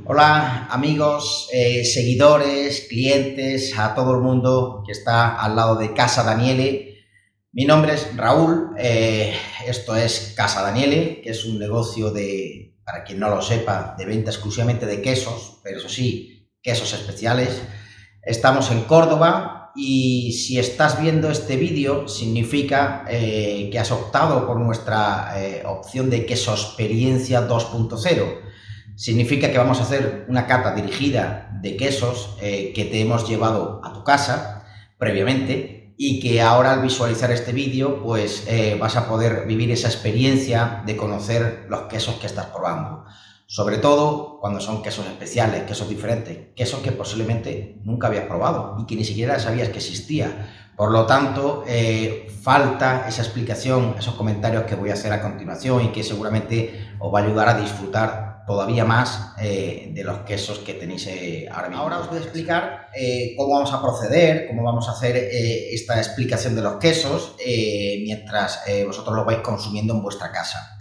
Hola amigos, seguidores, clientes, a todo el mundo que está al lado de Casa Daniele. Mi nombre es Raúl, esto es Casa Daniele, que es un negocio de, para quien no lo sepa, de venta exclusivamente de quesos, pero eso sí, quesos especiales. Estamos en Córdoba y si estás viendo este vídeo significa que has optado por nuestra opción de Quesoexperiencia 2.0. Significa que vamos a hacer una cata dirigida de quesos que te hemos llevado a tu casa previamente y que ahora al visualizar este vídeo pues vas a poder vivir esa experiencia de conocer los quesos que estás probando. Sobre todo cuando son quesos especiales, quesos diferentes, quesos que posiblemente nunca habías probado y que ni siquiera sabías que existía. Por lo tanto, falta esa explicación, esos comentarios que voy a hacer a continuación y que seguramente os va a ayudar a disfrutar todavía más de los quesos que tenéis ahora mismo. Ahora os voy a explicar cómo vamos a proceder, cómo vamos a hacer esta explicación de los quesos mientras vosotros lo vais consumiendo en vuestra casa.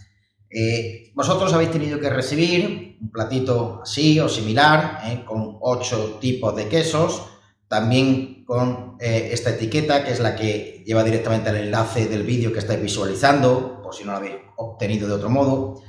Vosotros habéis tenido que recibir un platito así o similar con 8 tipos de quesos, también con esta etiqueta que es la que lleva directamente el enlace del vídeo que estáis visualizando, por si no lo habéis obtenido de otro modo.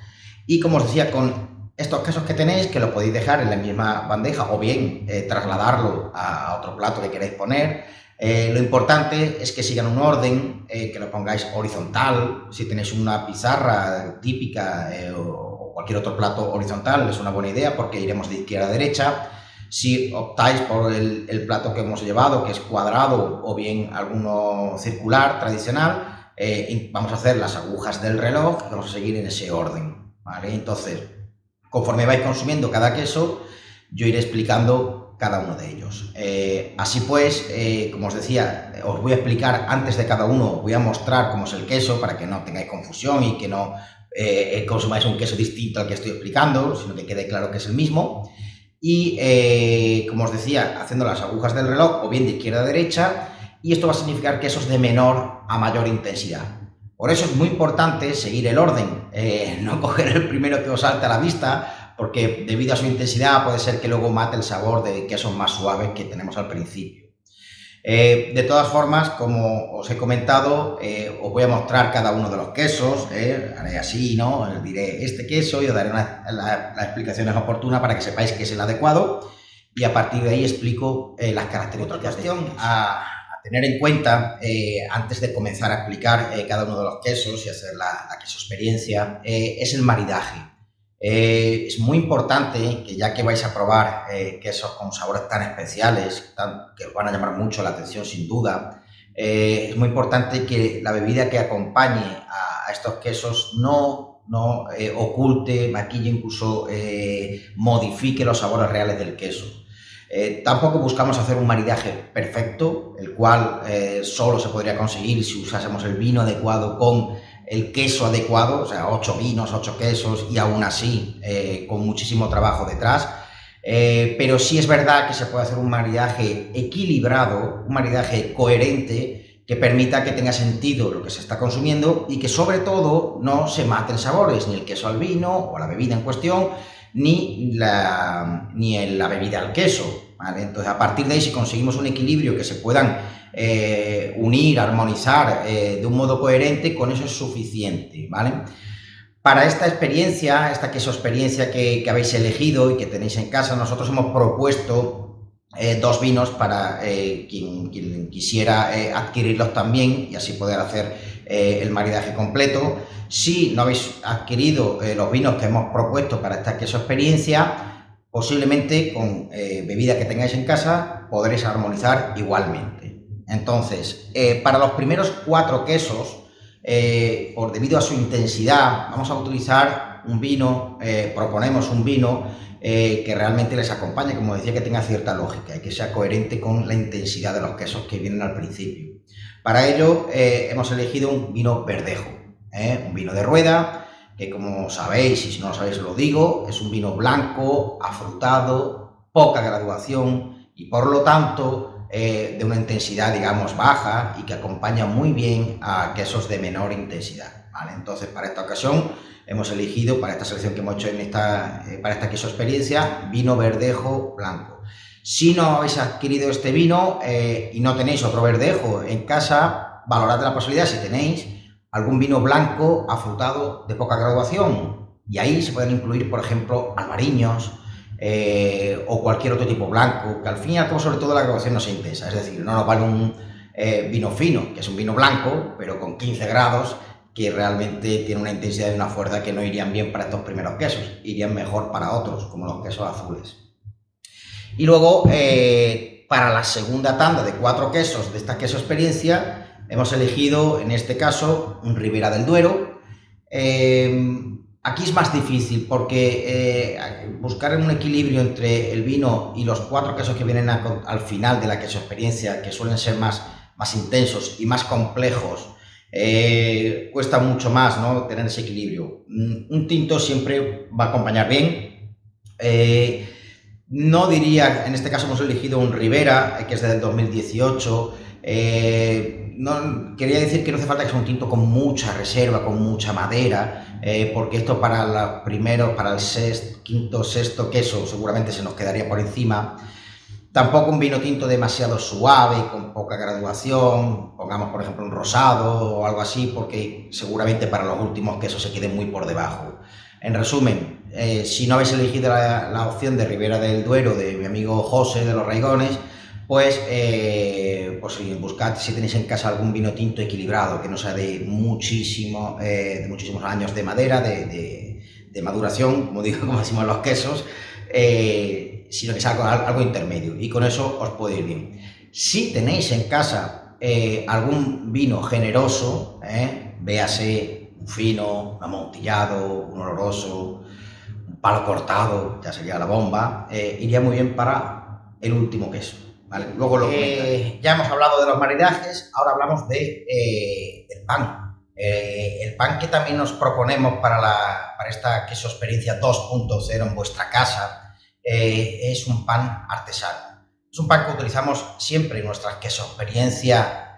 Y como os decía, con estos quesos que tenéis, que lo podéis dejar en la misma bandeja o bien trasladarlo a otro plato que queréis poner. Lo importante es que sigan un orden, que lo pongáis horizontal. Si tenéis una pizarra típica o cualquier otro plato horizontal, es una buena idea porque iremos de izquierda a derecha. Si optáis por el plato que hemos llevado, que es cuadrado o bien alguno circular tradicional, vamos a hacer las agujas del reloj y vamos a seguir en ese orden, ¿vale? Entonces, conforme vais consumiendo cada queso, yo iré explicando cada uno de ellos. Así pues, como os decía, os voy a explicar antes de cada uno, voy a mostrar cómo es el queso para que no tengáis confusión y que no consumáis un queso distinto al que estoy explicando, sino que quede claro que es el mismo. Y como os decía, haciendo las agujas del reloj o bien de izquierda a derecha, y esto va a significar quesos de menor a mayor intensidad. Por eso es muy importante seguir el orden, no coger el primero que os salte a la vista, porque debido a su intensidad puede ser que luego mate el sabor de quesos más suaves que tenemos al principio. De todas formas, como os he comentado, os voy a mostrar cada uno de los quesos, haré así, ¿no? Les diré este queso y os daré las explicaciones oportunas para que sepáis que es el adecuado y a partir de ahí explico las características. Otra cuestión a tener en cuenta antes de comenzar a explicar cada uno de los quesos y hacer la queso experiencia es el maridaje. Es muy importante que ya que vais a probar quesos con sabores tan especiales, que os van a llamar mucho la atención sin duda, es muy importante que la bebida que acompañe a estos quesos no oculte, maquille, incluso modifique los sabores reales del queso. Tampoco buscamos hacer un maridaje perfecto, el cual solo se podría conseguir si usásemos el vino adecuado con el queso adecuado, o sea, 8 vinos, 8 quesos y aún así con muchísimo trabajo detrás. Pero sí es verdad que se puede hacer un maridaje equilibrado, un maridaje coherente que permita que tenga sentido lo que se está consumiendo y que sobre todo no se maten sabores, ni el queso al vino o la bebida en cuestión, ni la bebida al queso, ¿vale? Entonces, a partir de ahí, si conseguimos un equilibrio que se puedan unir, armonizar de un modo coherente, con eso es suficiente, ¿vale? Para esta experiencia, esta queso experiencia que habéis elegido y que tenéis en casa, nosotros hemos propuesto 2 vinos para quien quisiera adquirirlos también y así poder hacer el maridaje completo. Si no habéis adquirido los vinos que hemos propuesto para esta queso experiencia, posiblemente con bebida que tengáis en casa podréis armonizar igualmente. Entonces, para los primeros 4 quesos, debido a su intensidad, vamos a utilizar un vino, proponemos un vino que realmente les acompañe, como decía, que tenga cierta lógica y que sea coherente con la intensidad de los quesos que vienen al principio. Para ello hemos elegido un vino verdejo, un vino de rueda, que como sabéis, y si no lo sabéis lo digo, es un vino blanco, afrutado, poca graduación y por lo tanto de una intensidad, digamos, baja y que acompaña muy bien a quesos de menor intensidad, ¿vale? Entonces, para esta ocasión hemos elegido para esta selección que hemos hecho para esta queso experiencia, vino verdejo blanco. Si no habéis adquirido este vino y no tenéis otro verdejo en casa, valorad la posibilidad, si tenéis, algún vino blanco afrutado de poca graduación. Y ahí se pueden incluir, por ejemplo, albariños o cualquier otro tipo blanco, que al fin y al cabo, sobre todo, la graduación no sea intensa. Es decir, no nos vale un vino fino, que es un vino blanco, pero con 15 grados, que realmente tiene una intensidad y una fuerza que no irían bien para estos primeros quesos, irían mejor para otros, como los quesos azules. Y luego, para la segunda tanda de 4 quesos de esta queso experiencia, hemos elegido, en este caso, un Ribera del Duero. Aquí es más difícil porque buscar un equilibrio entre el vino y los 4 quesos que vienen al final de la queso experiencia, que suelen ser más intensos y más complejos, cuesta mucho más, ¿no?, tener ese equilibrio. Un tinto siempre va a acompañar bien. No diría, en este caso hemos elegido un Ribera, que es del 2018. No, quería decir que no hace falta que sea un tinto con mucha reserva, con mucha madera, porque esto para el quinto, sexto queso seguramente se nos quedaría por encima. Tampoco un vino tinto demasiado suave, con poca graduación, pongamos por ejemplo un rosado o algo así, porque seguramente para los últimos quesos se quede muy por debajo. En resumen, si no habéis elegido la opción de Ribera del Duero de mi amigo José de los Raigones, pues buscad si tenéis en casa algún vino tinto equilibrado, que no sea de muchísimos años de madera, de maduración, como decimos los quesos, sino que sea algo intermedio, y con eso os puede ir bien. Si tenéis en casa algún vino generoso, véase un fino, un amontillado, un oloroso, un palo cortado, ya sería la bomba, iría muy bien para el último queso, ¿vale? Luego lo comentaré. Ya hemos hablado de los maridajes, ahora hablamos del pan. El pan que también nos proponemos para esta queso experiencia 2.0 en vuestra casa es un pan artesano. Es un pan que utilizamos siempre en nuestras queso experiencia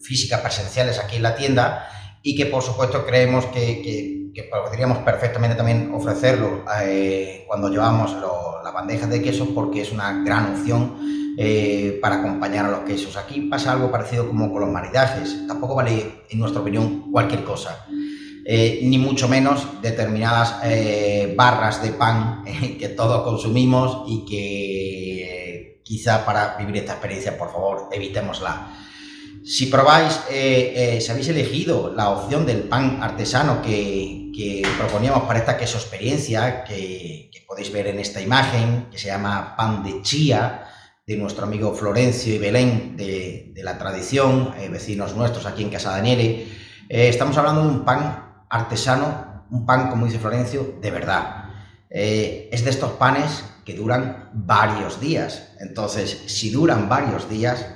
físicas presenciales aquí en la tienda, y que por supuesto creemos que podríamos perfectamente también ofrecerlo cuando llevamos las bandejas de quesos, porque es una gran opción para acompañar a los quesos. Aquí pasa algo parecido como con los maridajes. Tampoco vale, en nuestra opinión, cualquier cosa, ni mucho menos determinadas barras de pan que todos consumimos y que quizá para vivir esta experiencia, por favor, evitémosla. Si probáis, si habéis elegido la opción del pan artesano que proponíamos para esta queso experiencia, que podéis ver en esta imagen, que se llama pan de chía, de nuestro amigo Florencio y Belén de la tradición, vecinos nuestros aquí en Casa Daniele, estamos hablando de un pan artesano, un pan, como dice Florencio, de verdad. Es de estos panes que duran varios días. Entonces, si duran varios días,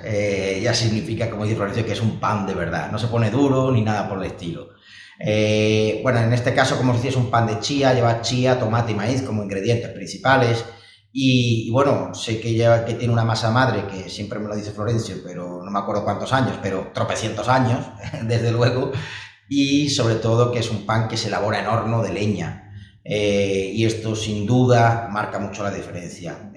ya significa, como dice Florencio, que es un pan de verdad. No se pone duro ni nada por el estilo. Bueno, en este caso, como os decía, es un pan de chía, lleva chía, tomate y maíz como ingredientes principales. Y bueno, sé que tiene una masa madre, que siempre me lo dice Florencio, pero no me acuerdo cuántos años, pero tropecientos años, desde luego. Y sobre todo que es un pan que se elabora en horno de leña. Y esto sin duda marca mucho la diferencia.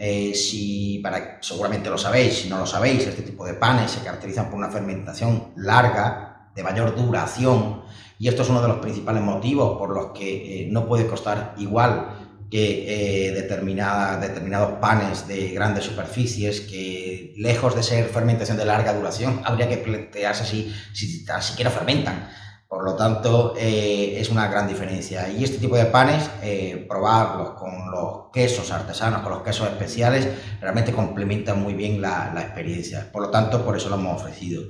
Seguramente lo sabéis, si no lo sabéis, este tipo de panes se caracterizan por una fermentación larga, de mayor duración, y esto es uno de los principales motivos por los que no puede costar igual que determinados panes de grandes superficies, que lejos de ser fermentación de larga duración, habría que plantearse si tan siquiera fermentan. Por lo tanto, es una gran diferencia. Y este tipo de panes, probarlos con los quesos artesanos, con los quesos especiales, realmente complementan muy bien la experiencia. Por lo tanto, por eso lo hemos ofrecido.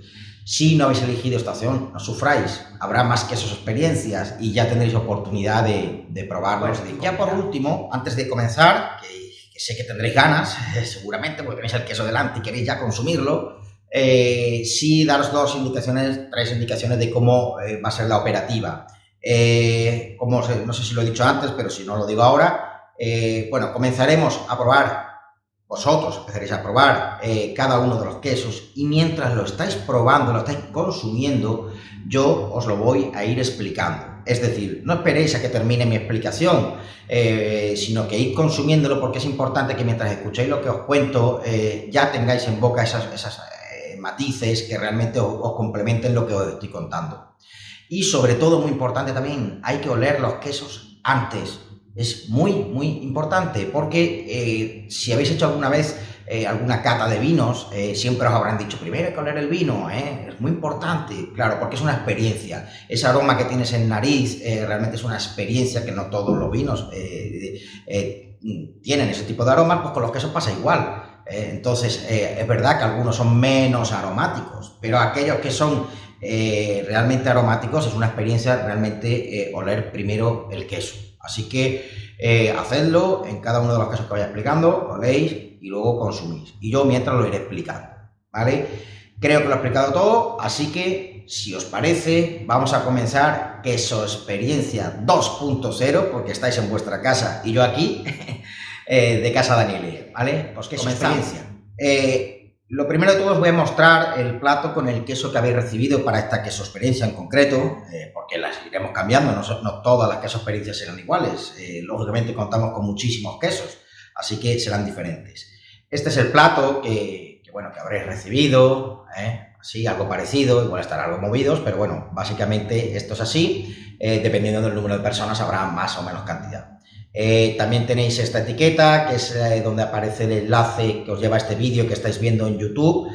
Si no habéis elegido esta opción, no sufráis. Habrá más quesos experiencias y ya tendréis oportunidad de probarlos. Bueno, ya por último, antes de comenzar, que sé que tendréis ganas, seguramente, porque tenéis el queso delante y queréis ya consumirlo, sí daros tres indicaciones de cómo va a ser la operativa. No sé si lo he dicho antes, pero si no lo digo ahora, bueno, comenzaremos a probar, vosotros empezaréis a probar cada uno de los quesos, y mientras lo estáis probando, lo estáis consumiendo, yo os lo voy a ir explicando. Es decir, no esperéis a que termine mi explicación, sino que id consumiéndolo, porque es importante que mientras escuchéis lo que os cuento, ya tengáis en boca esas matices que realmente os complementen lo que os estoy contando. Y sobre todo, muy importante también, hay que oler los quesos antes. Es muy, muy importante, porque si habéis hecho alguna vez alguna cata de vinos, siempre os habrán dicho, primero hay que oler el vino, es muy importante, claro, porque es una experiencia. Ese aroma que tienes en nariz realmente es una experiencia que no todos los vinos tienen ese tipo de aromas, pues con los quesos pasa igual. Entonces, es verdad que algunos son menos aromáticos, pero aquellos que son realmente aromáticos es una experiencia realmente oler primero el queso. Así que hacedlo en cada uno de los casos que vaya explicando, oléis y luego consumís. Y yo mientras lo iré explicando, ¿vale? Creo que lo he explicado todo, así que si os parece, vamos a comenzar Queso Experiencia 2.0, porque estáis en vuestra casa y yo aquí, de Casa Daniele, ¿vale? Pues Queso Experiencia. Lo primero de todo os voy a mostrar el plato con el queso que habéis recibido para esta queso experiencia en concreto, porque las iremos cambiando, no todas las queso experiencias serán iguales, lógicamente contamos con muchísimos quesos, así que serán diferentes. Este es el plato que habréis recibido, así, algo parecido, igual estarán algo movidos, pero bueno, básicamente esto es así, dependiendo del número de personas habrá más o menos cantidad. También tenéis esta etiqueta, que es donde aparece el enlace que os lleva a este vídeo que estáis viendo en YouTube,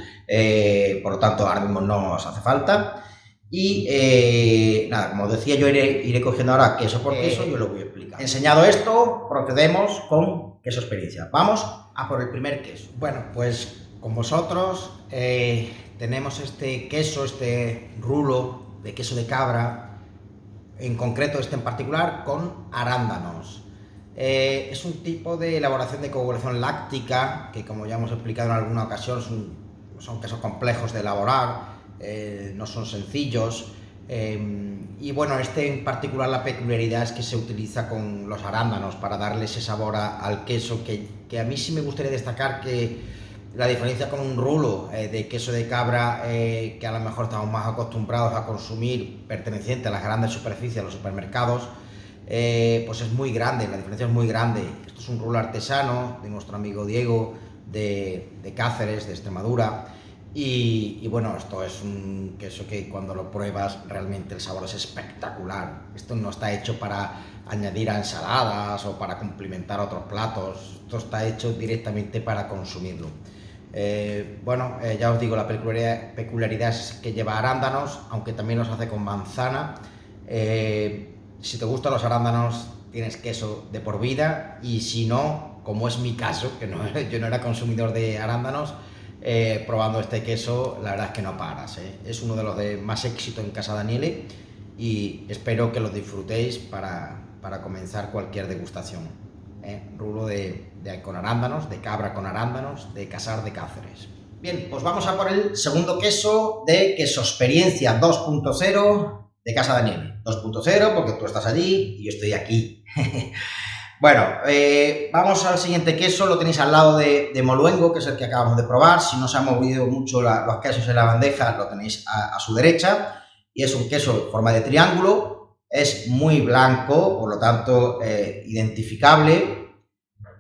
por lo tanto ahora mismo no os hace falta. Y nada, como os decía, yo iré cogiendo ahora queso por queso y os lo voy a explicar. Enseñado esto, procedemos con queso experiencia. Vamos a por el primer queso. Bueno, pues con vosotros tenemos este queso, este rulo de queso de cabra, en concreto este en particular, con arándanos. Es un tipo de elaboración de coagulación láctica que, como ya hemos explicado en alguna ocasión, son quesos complejos de elaborar, no son sencillos, y bueno, este en particular, la peculiaridad es que se utiliza con los arándanos para darle ese sabor al queso, que a mí sí me gustaría destacar que la diferencia con un rulo de queso de cabra, que a lo mejor estamos más acostumbrados a consumir, perteneciente a las grandes superficies, a los supermercados, pues es muy grande, la diferencia es muy grande. Esto es un rulo artesano de nuestro amigo Diego de Cáceres, de Extremadura, y bueno, esto es un queso que cuando lo pruebas realmente el sabor es espectacular. Esto no está hecho para añadir a ensaladas o para complementar otros platos, esto está hecho directamente para consumirlo. Ya os digo, la peculiaridad es que lleva arándanos, aunque también los hace con manzana. Si te gustan los arándanos, tienes queso de por vida, y si no, como es mi caso, que yo no era consumidor de arándanos, probando este queso, la verdad es que no paras, Es uno de los de más éxito en Casa Daniele y espero que los disfrutéis para comenzar cualquier degustación. Rulo con arándanos, de cabra con arándanos, de Casar de Cáceres. Bien, pues vamos a por el segundo queso de Queso Experiencia 2.0 de Casa Daniele. 2.0 porque tú estás allí y yo estoy aquí. Bueno, vamos al siguiente queso, lo tenéis al lado de Moluengo, que es el que acabamos de probar. Si no se han movido mucho los quesos en la bandeja, lo tenéis a su derecha. Y es un queso en forma de triángulo, es muy blanco, por lo tanto identificable,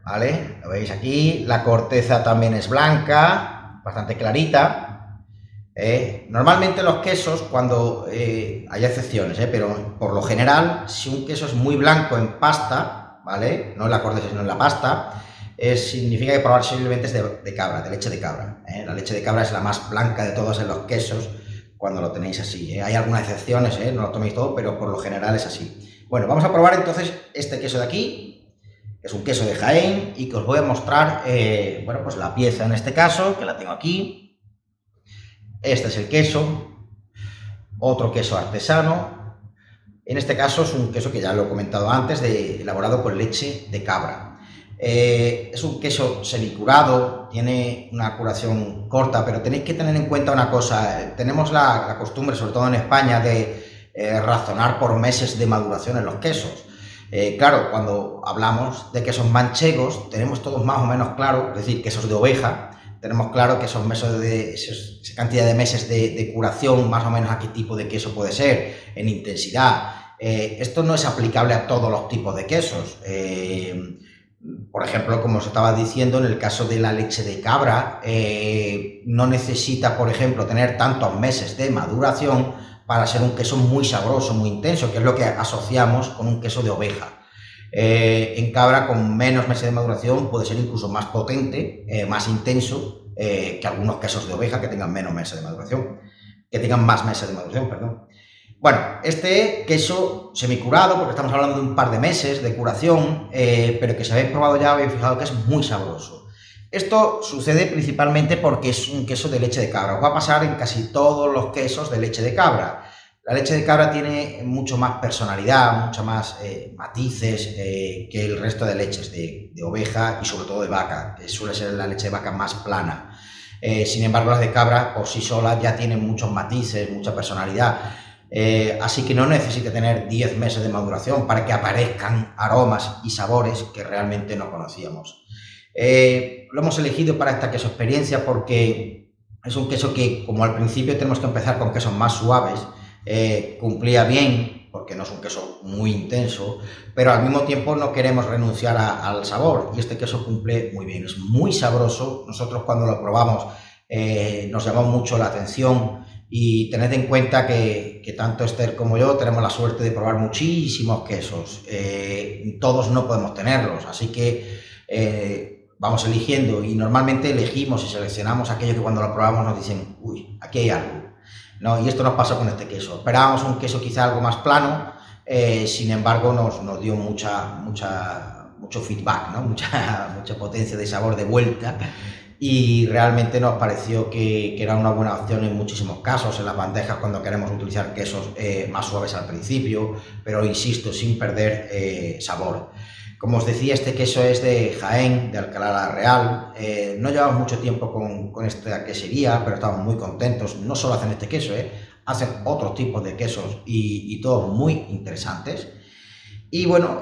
¿vale? Lo veis aquí, la corteza también es blanca, bastante clarita. Normalmente los quesos, cuando hay excepciones, pero por lo general, si un queso es muy blanco en pasta, ¿vale? No en la corteza, sino en la pasta, significa que probablemente es de cabra, de leche de cabra. La leche de cabra es la más blanca de todos en los quesos cuando lo tenéis así. Hay algunas excepciones, no lo toméis todo, pero por lo general es así. Bueno, vamos a probar entonces este queso de aquí, que es un queso de Jaén, y que os voy a mostrar, pues la pieza en este caso, que la tengo aquí. Este es el queso, otro queso artesano. En este caso es un queso que ya lo he comentado antes, elaborado con leche de cabra. Es un queso semicurado, tiene una curación corta, pero tenéis que tener en cuenta una cosa. Tenemos la costumbre, sobre todo en España, de razonar por meses de maduración en los quesos. Claro, cuando hablamos de quesos manchegos, tenemos todos más o menos claro, es decir, quesos de oveja, tenemos claro que esa cantidad de meses de curación, más o menos a qué tipo de queso puede ser, en intensidad. Esto no es aplicable a todos los tipos de quesos. Por ejemplo, como os estaba diciendo, en el caso de la leche de cabra, no necesita, por ejemplo, tener tantos meses de maduración para ser un queso muy sabroso, muy intenso, que es lo que asociamos con un queso de oveja. En cabra, con menos meses de maduración, puede ser incluso más potente, más intenso que algunos quesos de oveja que tengan menos meses de maduración, que tengan más meses de maduración, perdón. Bueno, este queso semicurado, porque estamos hablando de un par de meses de curación, pero que si habéis probado ya habéis fijado que es muy sabroso. Esto sucede principalmente porque es un queso de leche de cabra. Os va a pasar en casi todos los quesos de leche de cabra. La leche de cabra tiene mucho más personalidad, mucho más matices que el resto de leches de oveja y sobre todo de vaca, que suele ser la leche de vaca más plana. Sin embargo, las de cabra por sí solas ya tienen muchos matices, mucha personalidad. Así que no necesita tener 10 meses de maduración para que aparezcan aromas y sabores que realmente no conocíamos. Lo hemos elegido para esta queso experiencia porque es un queso que, como al principio tenemos que empezar con quesos más suaves, cumplía bien, porque no es un queso muy intenso, pero al mismo tiempo no queremos renunciar al sabor, y este queso cumple muy bien, es muy sabroso. Nosotros cuando lo probamos nos llamó mucho la atención. Y tened en cuenta que tanto Esther como yo tenemos la suerte de probar muchísimos quesos. Todos no podemos tenerlos, así que vamos eligiendo y normalmente elegimos y seleccionamos aquello que cuando lo probamos nos dicen, uy, aquí hay algo, ¿no? Y esto nos pasó con este queso. Esperábamos un queso quizá algo más plano, sin embargo nos dio mucho feedback, ¿no? mucha potencia de sabor de vuelta. Y realmente nos pareció que era una buena opción en muchísimos casos, en las bandejas cuando queremos utilizar quesos más suaves al principio, pero insisto, sin perder sabor. Como os decía, este queso es de Jaén, de Alcalá la Real. No llevamos mucho tiempo con esta quesería, pero estamos muy contentos. No solo hacen este queso, hacen otros tipos de quesos y todos muy interesantes. Y bueno,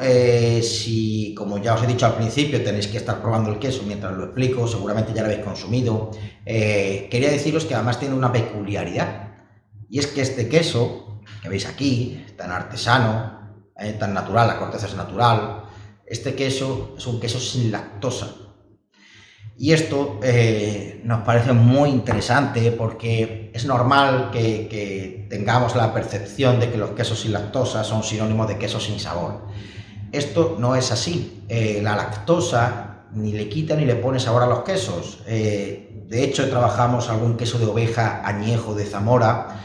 si, como ya os he dicho al principio, tenéis que estar probando el queso mientras lo explico, seguramente ya lo habéis consumido, quería deciros que además tiene una peculiaridad, y es que este queso, que veis aquí, tan artesano, tan natural, la corteza es natural, este queso es un queso sin lactosa. Y esto nos parece muy interesante porque es normal que tengamos la percepción de que los quesos sin lactosa son sinónimos de quesos sin sabor. Esto no es así. La lactosa ni le quita ni le pone sabor a los quesos. De hecho, trabajamos algún queso de oveja añejo de Zamora,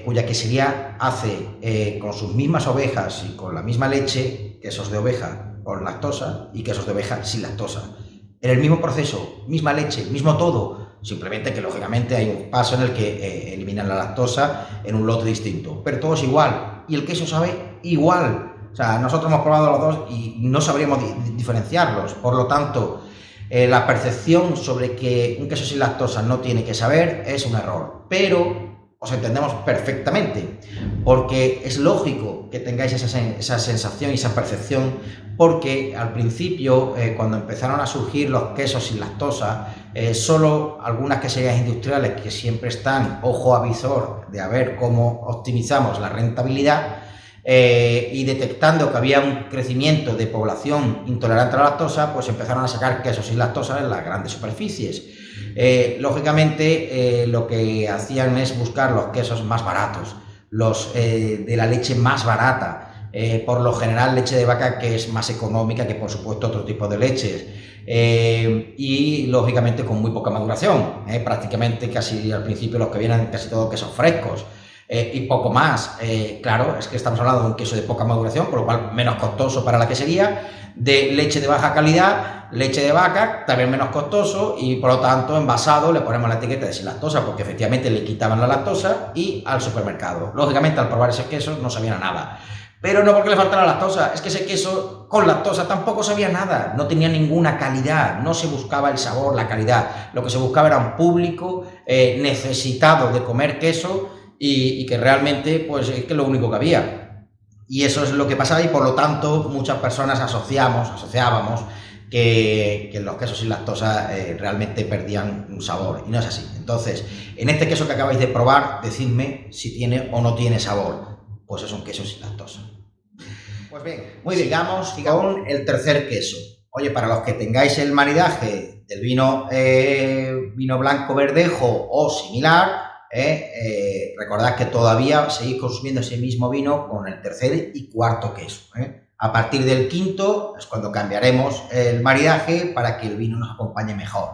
cuya quesería hace con sus mismas ovejas y con la misma leche quesos de oveja con lactosa y quesos de oveja sin lactosa. En el mismo proceso, misma leche, mismo todo, simplemente que lógicamente hay un paso en el que eliminan la lactosa en un lote distinto, pero todo es igual y el queso sabe igual. O sea, nosotros hemos probado los dos y no sabríamos diferenciarlos. Por lo tanto, la percepción sobre que un queso sin lactosa no tiene que saber es un error, pero os entendemos perfectamente, porque es lógico que tengáis esa sensación y esa percepción, porque al principio, cuando empezaron a surgir los quesos sin lactosa, solo algunas queserías industriales que siempre están ojo a visor de a ver cómo optimizamos la rentabilidad, y detectando que había un crecimiento de población intolerante a la lactosa, pues empezaron a sacar quesos sin lactosa en las grandes superficies. Lógicamente lo que hacían es buscar los quesos más baratos, los de la leche más barata, por lo general leche de vaca, que es más económica que por supuesto otro tipo de leches, y lógicamente con muy poca maduración, prácticamente casi al principio los que vienen casi todos quesos frescos. Y poco más. Claro, es que estamos hablando de un queso de poca maduración, por lo cual menos costoso para la quesería, de leche de baja calidad, leche de vaca, también menos costoso, y por lo tanto envasado le ponemos la etiqueta de sin lactosa, porque efectivamente le quitaban la lactosa, y al supermercado. Lógicamente al probar ese queso no sabían a nada. Pero no porque le faltara lactosa, es que ese queso con lactosa tampoco sabía nada, no tenía ninguna calidad, no se buscaba el sabor, la calidad, lo que se buscaba era un público necesitado de comer queso, y que realmente pues es que lo único que había, y eso es lo que pasaba, y por lo tanto muchas personas asociábamos que los quesos sin lactosa realmente perdían un sabor, y no es así. Entonces, en este queso que acabáis de probar, decidme si tiene o no tiene sabor. pues es un queso sin lactosa. Pues bien, muy bien, sigamos con el tercer queso. Oye, para los que tengáis el maridaje del vino blanco verdejo o similar, recordad que todavía seguís consumiendo ese mismo vino con el tercer y cuarto queso. A partir del quinto es cuando cambiaremos el maridaje para que el vino nos acompañe mejor.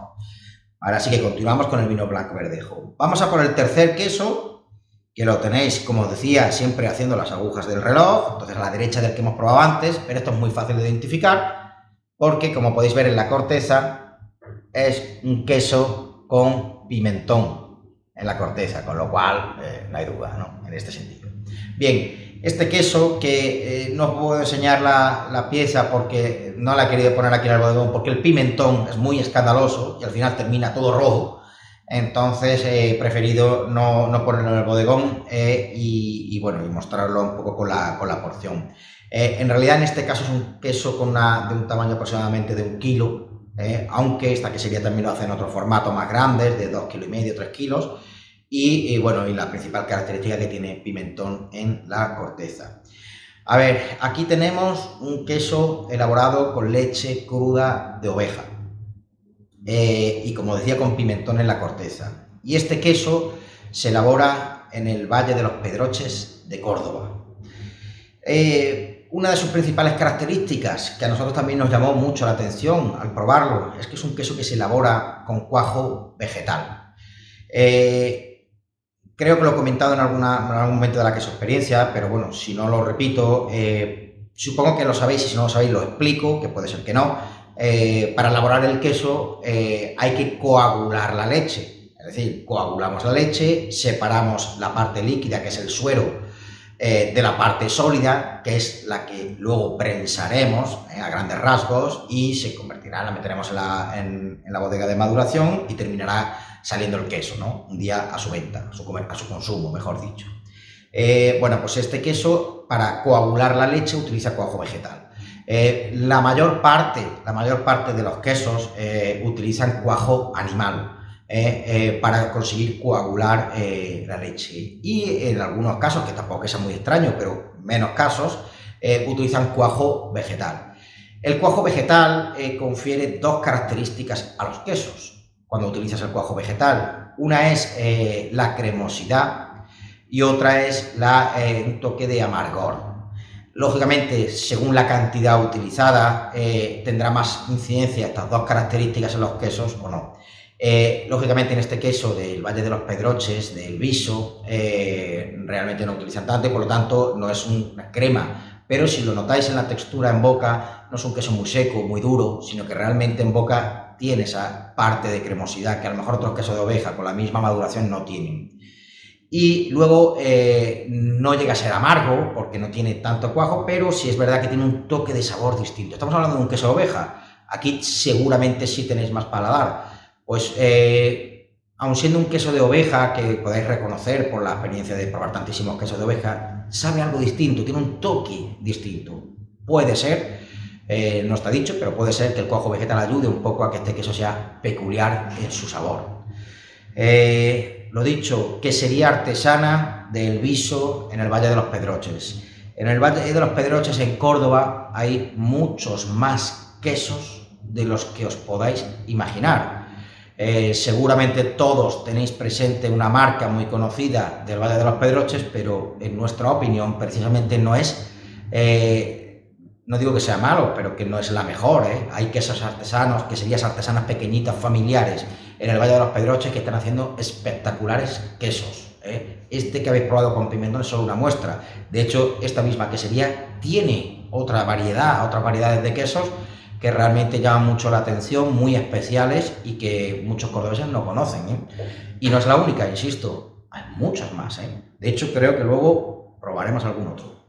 Ahora sí que continuamos con el vino blanco verdejo. Vamos a por el tercer queso, que lo tenéis, como os decía, siempre haciendo las agujas del reloj, entonces a la derecha del que hemos probado antes, pero esto es muy fácil de identificar porque, como podéis ver en la corteza, es un queso con pimentón en la corteza, con lo cual no hay duda, ¿no? En este sentido. Bien, este queso que no os puedo enseñar la pieza porque no la he querido poner aquí en el bodegón, porque el pimentón es muy escandaloso y al final termina todo rojo. Entonces he preferido no ponerlo en el bodegón y mostrarlo un poco con la porción. En realidad en este caso es un queso de un tamaño aproximadamente de 1 kilo, aunque esta quesería también lo hace en otros formatos más grandes, de 2,5 kilos, 3 kilos. Y la principal característica que tiene pimentón en la corteza. A ver, aquí tenemos un queso elaborado con leche cruda de oveja. Y como decía, con pimentón en la corteza. Y este queso se elabora en el Valle de los Pedroches de Córdoba. Una de sus principales características, que a nosotros también nos llamó mucho la atención al probarlo, es que es un queso que se elabora con cuajo vegetal. Creo que lo he comentado en algún momento de la queso experiencia, pero bueno, si no lo repito, supongo que lo sabéis y si no lo sabéis lo explico, que puede ser que no. Para elaborar el queso hay que coagular la leche, es decir, coagulamos la leche, separamos la parte líquida, que es el suero, de la parte sólida, que es la que luego prensaremos a grandes rasgos y se convertirá, la meteremos en la bodega de maduración y terminará saliendo el queso, ¿no? Un día a su venta, a su consumo, mejor dicho. Pues este queso, para coagular la leche, utiliza cuajo vegetal. La mayor parte de los quesos utilizan cuajo animal para conseguir coagular la leche. Y en algunos casos, que tampoco es muy extraño, pero menos casos, utilizan cuajo vegetal. El cuajo vegetal confiere dos características a los quesos cuando utilizas el cuajo vegetal. Una es la cremosidad y otra es un toque de amargor. Lógicamente, según la cantidad utilizada, tendrá más incidencia estas dos características en los quesos o no. Lógicamente, en este queso del Valle de los Pedroches, del Viso, realmente no utilizan tanto y por lo tanto no es una crema. Pero si lo notáis en la textura en boca, no es un queso muy seco, muy duro, sino que realmente en boca tiene esa parte de cremosidad que a lo mejor otros quesos de oveja con la misma maduración no tienen. Y luego no llega a ser amargo porque no tiene tanto cuajo, pero sí es verdad que tiene un toque de sabor distinto. Estamos hablando de un queso de oveja, aquí seguramente sí tenéis más paladar. Pues aun siendo un queso de oveja que podáis reconocer por la experiencia de probar tantísimos quesos de oveja, sabe algo distinto, tiene un toque distinto. Puede ser, no está dicho, pero puede ser que el cuajo vegetal ayude un poco a que este queso sea peculiar en su sabor. Lo dicho, quesería artesana del Viso en el Valle de los Pedroches. En el Valle de los Pedroches, en Córdoba, hay muchos más quesos de los que os podáis imaginar. Seguramente todos tenéis presente una marca muy conocida del Valle de los Pedroches, pero en nuestra opinión precisamente no es, no digo que sea malo, pero que no es la mejor. Hay quesos artesanos, queserías artesanas pequeñitas, familiares, en el Valle de los Pedroches que están haciendo espectaculares quesos. Este que habéis probado con pimentón es solo una muestra. De hecho, esta misma quesería tiene otras variedades de quesos que realmente llaman mucho la atención, muy especiales y que muchos cordobeses no conocen. Y no es la única, insisto, hay muchas más. De hecho, creo que luego probaremos algún otro.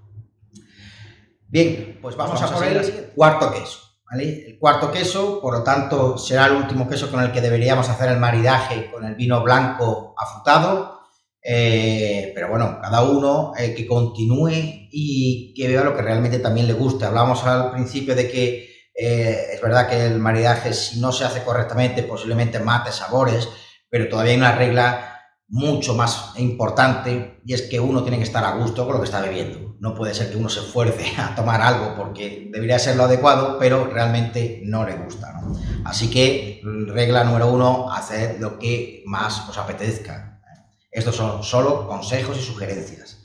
Bien, pues vamos a por el cuarto queso. ¿Vale? El cuarto queso, por lo tanto, será el último queso con el que deberíamos hacer el maridaje con el vino blanco afrutado. Pero bueno, cada uno que continúe y que vea lo que realmente también le guste. Hablamos al principio de que es verdad que el maridaje, si no se hace correctamente, posiblemente mate sabores, pero todavía hay una regla mucho más importante, y es que uno tiene que estar a gusto con lo que está bebiendo. No puede ser que uno se esfuerce a tomar algo porque debería ser lo adecuado, pero realmente no le gusta, ¿no? Así que, regla número 1, haced lo que más os apetezca. Estos son solo consejos y sugerencias.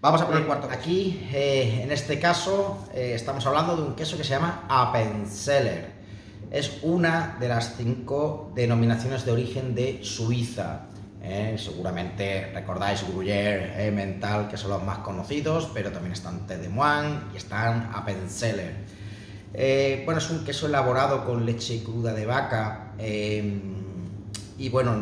Vamos a por el cuarto. Aquí, en este caso, estamos hablando de un queso que se llama Appenzeller. Es una de las 5 denominaciones de origen de Suiza. Seguramente recordáis Gruyère, Emmental, que son los más conocidos, pero también están Tête de Moine y están Appenzeller. Bueno, es un queso elaborado con leche cruda de vaca y bueno,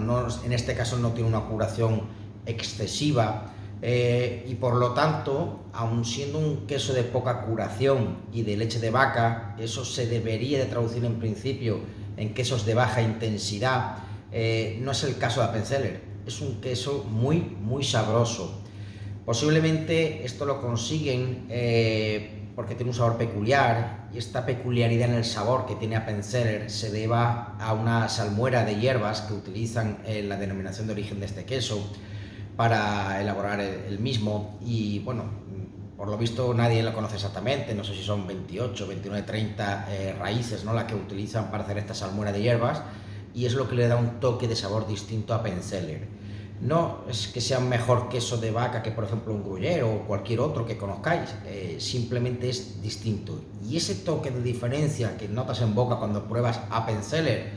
en este caso no tiene una curación excesiva y por lo tanto, aun siendo un queso de poca curación y de leche de vaca, eso se debería de traducir en principio en quesos de baja intensidad. No es el caso de Appenzeller. Es un queso muy sabroso. Posiblemente esto lo consiguen porque tiene un sabor peculiar, y esta peculiaridad en el sabor que tiene Appenzeller se deba a una salmuera de hierbas que utilizan en la denominación de origen de este queso para elaborar el mismo. Y bueno, por lo visto nadie lo conoce exactamente, no sé si son 28, 29, 30 raíces, ¿no?, las que utilizan para hacer esta salmuera de hierbas, y es lo que le da un toque de sabor distinto a Appenzeller. No es que sea un mejor queso de vaca que, por ejemplo, un Gruyère o cualquier otro que conozcáis, simplemente es distinto. Y ese toque de diferencia que notas en boca cuando pruebas Appenzeller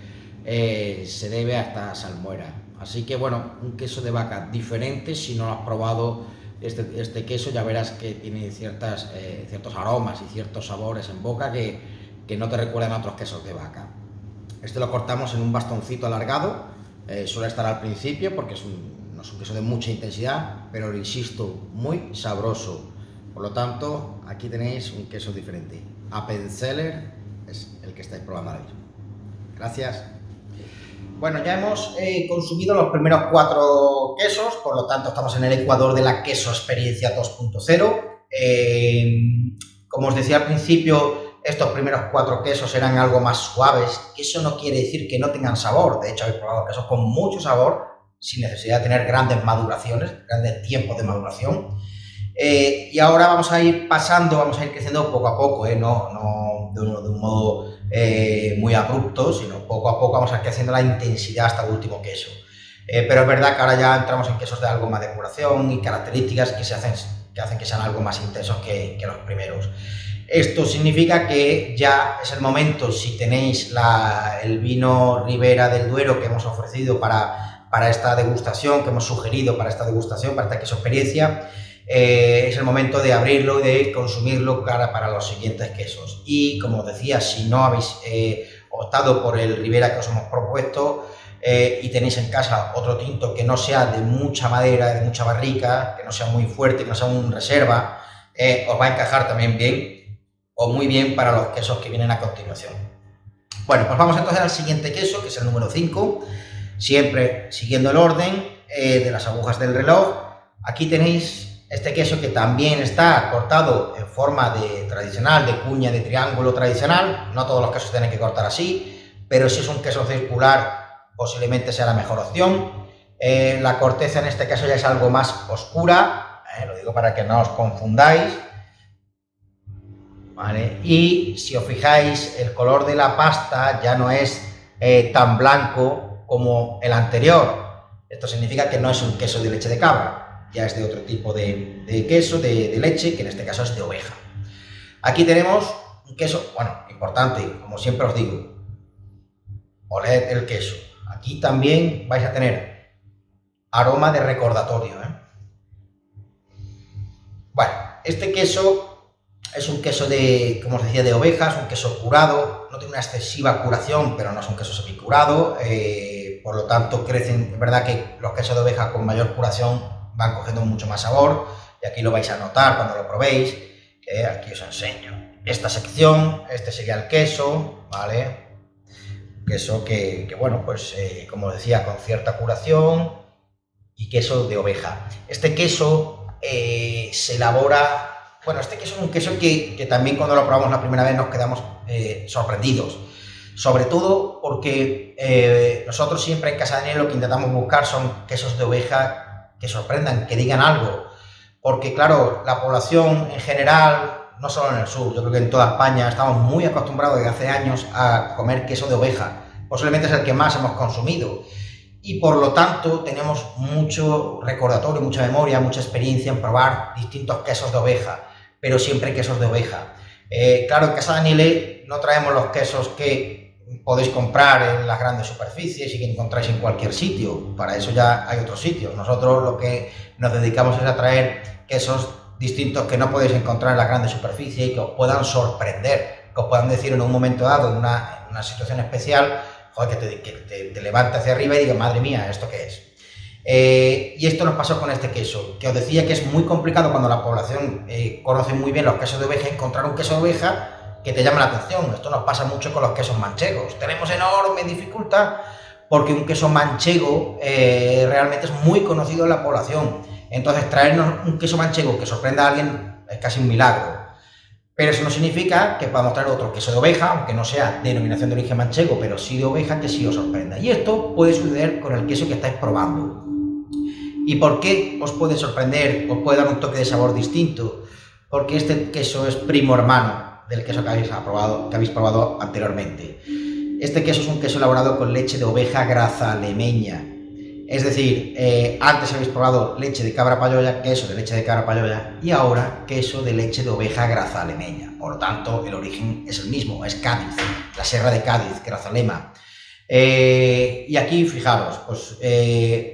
se debe a esta salmuera. Así que bueno, un queso de vaca diferente. Si no lo has probado este queso, ya verás que tiene ciertos aromas y ciertos sabores en boca que no te recuerdan a otros quesos de vaca. Este lo cortamos en un bastoncito alargado, suele estar al principio porque no es un queso de mucha intensidad, pero insisto, muy sabroso. Por lo tanto, aquí tenéis un queso diferente. Appenzeller es el que estáis probando ahora mismo. Gracias. Bueno, ya hemos consumido los primeros 4 quesos, por lo tanto estamos en el ecuador de la queso experiencia 2.0. Como os decía al principio, estos primeros 4 quesos eran algo más suaves, que eso no quiere decir que no tengan sabor. De hecho, habéis probado quesos con mucho sabor, sin necesidad de tener grandes maduraciones, grandes tiempos de maduración. Y ahora vamos a ir creciendo poco a poco, no de un modo muy abrupto, sino poco a poco vamos a ir creciendo la intensidad hasta el último queso. Pero es verdad que ahora ya entramos en quesos de algo más de curación y características que hacen que sean algo más intensos que los primeros. Esto significa que ya es el momento, si tenéis el vino Ribera del Duero que hemos ofrecido para esta degustación, que hemos sugerido para esta degustación, para esta queso experiencia, es el momento de abrirlo y de consumirlo para los siguientes quesos. Y como os decía, si no habéis optado por el Ribera que os hemos propuesto y tenéis en casa otro tinto que no sea de mucha madera, de mucha barrica, que no sea muy fuerte, que no sea un reserva, os va a encajar también bien o muy bien para los quesos que vienen a continuación. Bueno, pues vamos entonces al siguiente queso, que es el número 5, siempre siguiendo el orden de las agujas del reloj. Aquí tenéis este queso que también está cortado en forma tradicional, de cuña de triángulo tradicional. No todos los quesos tienen que cortar así, pero si es un queso circular, posiblemente sea la mejor opción. La corteza en este caso ya es algo más oscura, lo digo para que no os confundáis. ¿Vale? Y si os fijáis, el color de la pasta ya no es tan blanco como el anterior. Esto significa que no es un queso de leche de cabra, ya es de otro tipo de queso, de leche, que en este caso es de oveja. Aquí tenemos un queso, bueno, importante, como siempre os digo, oled el queso. Aquí también vais a tener aroma de recordatorio, Bueno, este queso es un queso como os decía, de ovejas, un queso curado, no tiene una excesiva curación, pero no es un queso semicurado, por lo tanto crecen. Es verdad que los quesos de oveja con mayor curación van cogiendo mucho más sabor, y aquí lo vais a notar cuando lo probéis. Aquí os enseño esta sección, este sería el queso, ¿vale? Queso que bueno, pues como os decía, con cierta curación, y queso de oveja. Este queso se elabora. Bueno, este queso es un queso que también cuando lo probamos la primera vez nos quedamos sorprendidos. Sobre todo porque nosotros siempre en Casa Daniel lo que intentamos buscar son quesos de oveja que sorprendan, que digan algo. Porque claro, la población en general, no solo en el sur, yo creo que en toda España estamos muy acostumbrados desde hace años a comer queso de oveja. Posiblemente es el que más hemos consumido. Y por lo tanto tenemos mucho recordatorio, mucha memoria, mucha experiencia en probar distintos quesos de oveja, pero siempre quesos de oveja. Claro, en Casa Daniele no traemos los quesos que podéis comprar en las grandes superficies y que encontráis en cualquier sitio. Para eso ya hay otros sitios. Nosotros lo que nos dedicamos es a traer quesos distintos que no podéis encontrar en las grandes superficies y que os puedan sorprender, que os puedan decir en un momento dado, en una situación especial, joder, que te levante hacia arriba y diga, madre mía, ¿esto qué es? Y esto nos pasó con este queso, que os decía que es muy complicado cuando la población conoce muy bien los quesos de oveja, encontrar un queso de oveja que te llame la atención. Esto nos pasa mucho con los quesos manchegos. Tenemos enorme dificultad porque un queso manchego realmente es muy conocido en la población. Entonces, traernos un queso manchego que sorprenda a alguien es casi un milagro. Pero eso no significa que podamos traer otro queso de oveja, aunque no sea denominación de origen manchego, pero sí de oveja, que sí os sorprenda. Y esto puede suceder con el queso que estáis probando. ¿Y por qué os puede sorprender? Os puede dar un toque de sabor distinto. Porque este queso es primo hermano del queso que habéis probado anteriormente. Este queso es un queso elaborado con leche de oveja grazalemeña. Es decir, antes habéis probado leche de cabra payoya, queso de leche de cabra payoya, y ahora queso de leche de oveja grazalemeña. Por lo tanto, el origen es el mismo, es Cádiz, la Sierra de Cádiz, Grazalema. Y aquí, fijaros, pues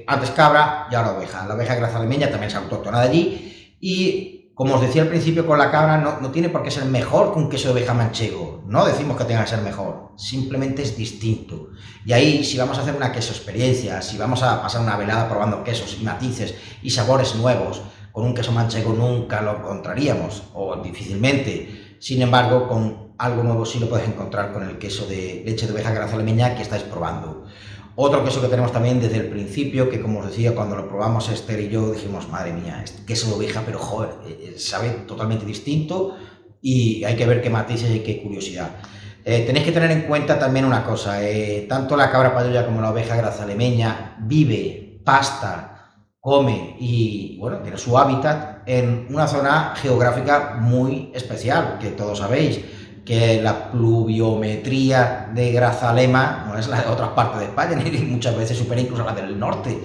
antes cabra y ahora oveja. La oveja grazalemeña también es autóctona de allí y, como os decía al principio, con la cabra no tiene por qué ser mejor que un queso de oveja manchego. No decimos que tenga que ser mejor, simplemente es distinto. Y ahí, si vamos a hacer una queso experiencia, si vamos a pasar una velada probando quesos y matices y sabores nuevos, con un queso manchego nunca lo encontraríamos, o difícilmente. Sin embargo, con algo nuevo sí lo puedes encontrar con el queso de leche de oveja grazalemeña que estáis probando. Otro queso que tenemos también desde el principio, que como os decía, cuando lo probamos Esther y yo dijimos, madre mía, este queso de oveja, pero joder, sabe totalmente distinto y hay que ver qué matices y qué curiosidad. Tenéis que tener en cuenta también una cosa, tanto la cabra payoya como la oveja grazalemeña vive, pasta, come y, bueno, tiene su hábitat en una zona geográfica muy especial, que todos sabéis, que la pluviometría de Grazalema no es la de otras partes de España, ni muchas veces supera incluso la del norte.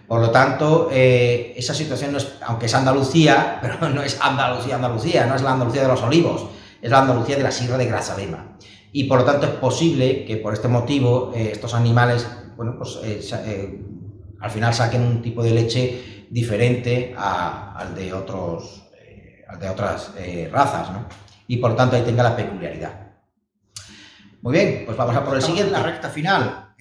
Por lo tanto, esa situación, no es, aunque es Andalucía, pero no es Andalucía, no es la Andalucía de los olivos, es la Andalucía de la Sierra de Grazalema. Y por lo tanto es posible que por este motivo estos animales, bueno, pues al final saquen un tipo de leche diferente al de otras razas, ¿no? Y por tanto ahí tenga la peculiaridad. Muy bien, pues vamos a por el siguiente, la recta final.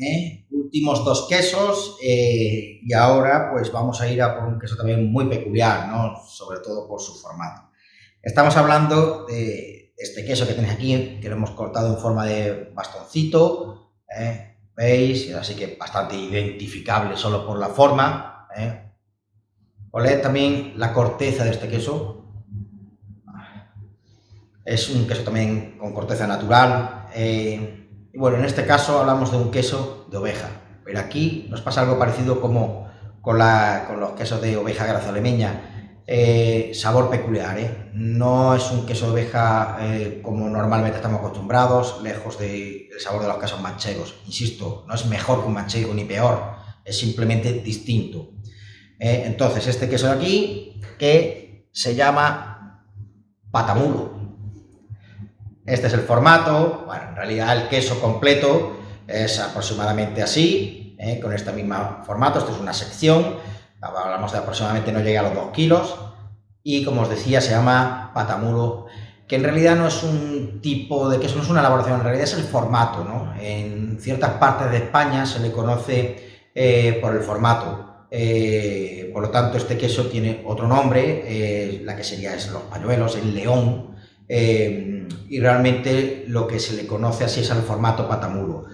Últimos dos quesos y ahora pues vamos a ir a por un queso también muy peculiar, ¿no? Sobre todo por su formato. Estamos hablando de este queso que tenéis aquí, que lo hemos cortado en forma de bastoncito, ¿veis? Así que bastante identificable solo por la forma. Oled también la corteza de este queso. Es un queso también con corteza natural. Y bueno, en este caso hablamos de un queso de oveja. Pero aquí nos pasa algo parecido como con los quesos de oveja grazalemeña. Sabor peculiar, no es un queso de oveja como normalmente estamos acostumbrados, lejos del sabor de los quesos manchegos. Insisto, no es mejor que un manchego ni peor, es simplemente distinto. Entonces, este queso de aquí, que se llama patamuro. Este es el formato. Bueno, en realidad el queso completo es aproximadamente así, con este mismo formato. Esto es una sección, hablamos de aproximadamente, no llega a los 2 kilos, y como os decía, se llama patamuro, que en realidad no es un tipo de queso, no es una elaboración, en realidad es el formato, ¿no? En ciertas partes de España se le conoce por el formato. Por lo tanto, este queso tiene otro nombre, la que sería es los pañuelos, el león, y realmente lo que se le conoce así es al formato patamuro,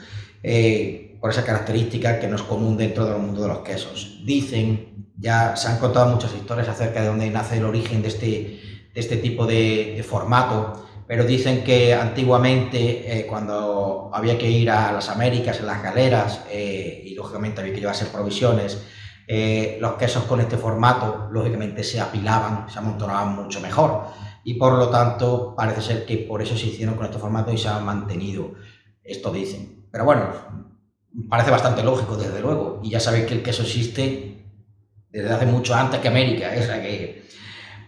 por esa característica que no es común dentro del mundo de los quesos. Dicen, ya se han contado muchas historias acerca de dónde nace el origen de este tipo de formato, pero dicen que antiguamente cuando había que ir a las Américas en las galeras y lógicamente había que llevarse provisiones, los quesos con este formato lógicamente se apilaban, se amontonaban mucho mejor y por lo tanto parece ser que por eso se hicieron con este formato y se han mantenido, esto dicen. Pero bueno, parece bastante lógico desde luego, y ya sabéis que el queso existe desde hace mucho antes que América, o sea que...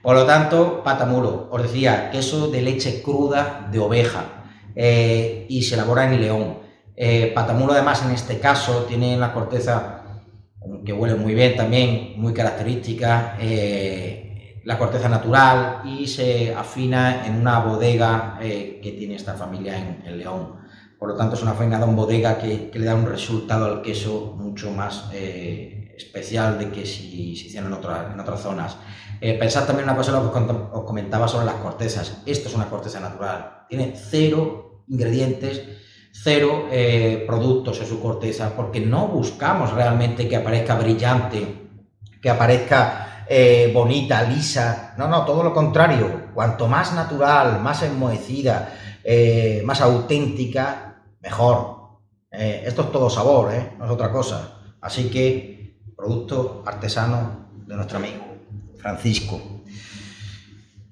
Por lo tanto, patamulo, os decía, queso de leche cruda de oveja y se elabora en León. Patamulo además en este caso tiene una corteza que huele muy bien también, muy característica, la corteza natural y se afina en una bodega que tiene esta familia en León. Por lo tanto es una afinada en bodega que le da un resultado al queso mucho más especial de que si se hicieran en otras zonas. Pensad también una cosa lo que os comentaba sobre las cortezas. Esto es una corteza natural, tiene 0 ingredientes, 0 productos en su corteza, porque no buscamos realmente que aparezca brillante, que aparezca bonita, lisa. No, todo lo contrario. Cuanto más natural, más enmohecida, más auténtica, mejor. Esto es todo sabor, no es otra cosa. Así que, producto artesano de nuestro amigo Francisco.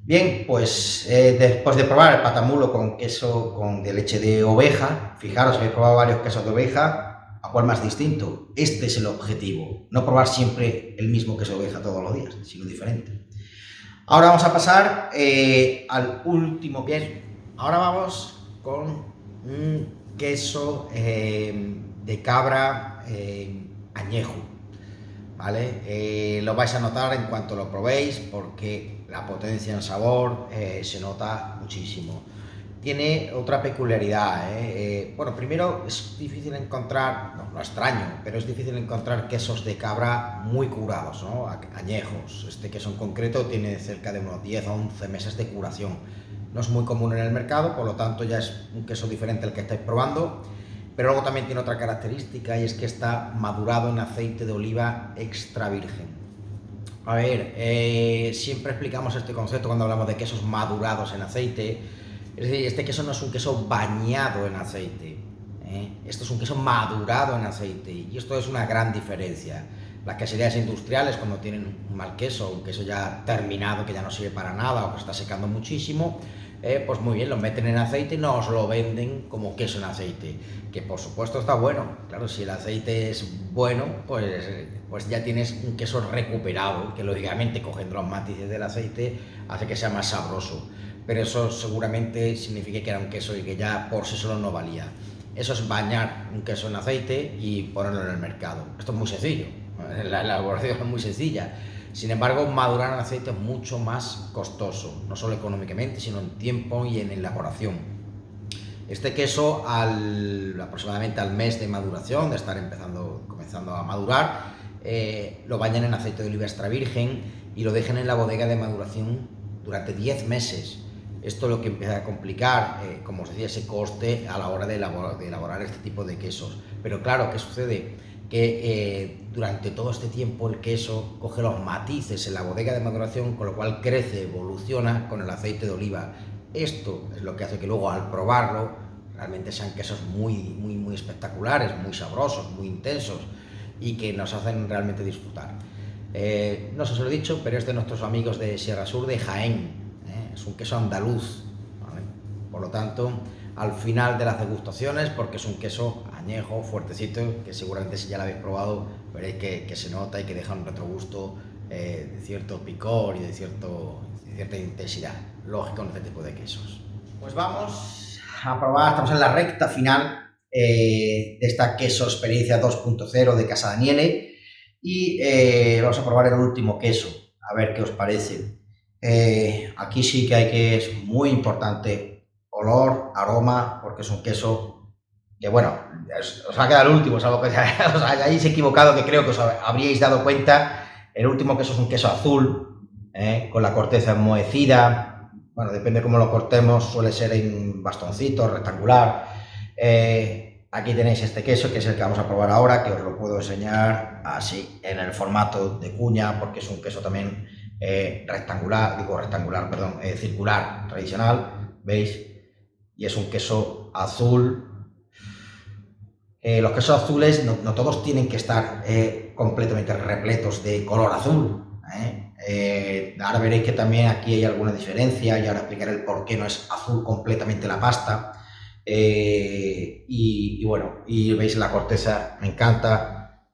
Bien, pues después de probar el patamulo con queso de leche de oveja, fijaros, habéis probado varios quesos de oveja, ¿a cuál más distinto? Este es el objetivo, no probar siempre el mismo queso de oveja todos los días, sino diferente. Ahora vamos a pasar al último queso. Ahora vamos con un queso de cabra añejo. ¿Vale? Lo vais a notar en cuanto lo probéis porque la potencia en sabor se nota muchísimo. Tiene otra peculiaridad, bueno, primero es difícil encontrar, no extraño, pero es difícil encontrar quesos de cabra muy curados, ¿no? Añejos. Este queso en concreto tiene cerca de unos 10 o 11 meses de curación. No es muy común en el mercado, por lo tanto ya es un queso diferente al que estáis probando. Pero luego también tiene otra característica y es que está madurado en aceite de oliva extra virgen. A ver, siempre explicamos este concepto cuando hablamos de quesos madurados en aceite. Es decir, este queso no es un queso bañado en aceite. Esto es un queso madurado en aceite y esto es una gran diferencia. Las queserías industriales, cuando tienen un mal queso, un queso ya terminado que ya no sirve para nada o que está secando muchísimo, pues muy bien, lo meten en aceite y nos lo venden como queso en aceite, que por supuesto está bueno. Claro, si el aceite es bueno, pues ya tienes un queso recuperado, que lógicamente cogiendo los matices del aceite hace que sea más sabroso, pero eso seguramente significa que era un queso y que ya por sí solo no valía. Eso es bañar un queso en aceite y ponerlo en el mercado. Esto es muy sencillo, la elaboración es muy sencilla. Sin embargo, madurar en aceite es mucho más costoso, no solo económicamente, sino en tiempo y en elaboración. Este queso, aproximadamente al mes de maduración, de estar comenzando a madurar, lo bañan en aceite de oliva extra virgen y lo dejan en la bodega de maduración durante 10 meses. Esto es lo que empieza a complicar, como os decía, ese coste a la hora de elaborar este tipo de quesos. Pero claro, ¿qué sucede? Que durante todo este tiempo el queso coge los matices en la bodega de maduración, con lo cual crece, evoluciona con el aceite de oliva. Esto es lo que hace que luego al probarlo realmente sean quesos muy espectaculares, muy sabrosos, muy intensos y que nos hacen realmente disfrutar. No sé si os lo he dicho, pero es de nuestros amigos de Sierra Sur de Jaén. Es un queso andaluz, ¿vale? Por lo tanto, al final de las degustaciones, porque es un queso añejo, fuertecito, que seguramente si ya lo habéis probado veréis que se nota y que deja un retrogusto de cierto picor y de cierta intensidad, lógico en este tipo de quesos. Pues vamos a probar, estamos en la recta final de esta queso experiencia 2.0 de Casa Daniele y vamos a probar el último queso, a ver qué os parece. Aquí sí que es muy importante olor, aroma, porque es un queso que, bueno, os va a quedar el último, salvo que os hayáis equivocado, que creo que os habríais dado cuenta. El último queso es un queso azul, con la corteza enmohecida. Bueno, depende de cómo lo cortemos, suele ser en bastoncito, rectangular. Aquí tenéis este queso, que es el que vamos a probar ahora, que os lo puedo enseñar así, en el formato de cuña, porque es un queso también circular, tradicional, ¿veis? Y es un queso azul. Los quesos azules no todos tienen que estar completamente repletos de color azul, ahora veréis que también aquí hay alguna diferencia y ahora explicaré el por qué no es azul completamente la pasta. Y bueno, y veis la corteza, me encanta.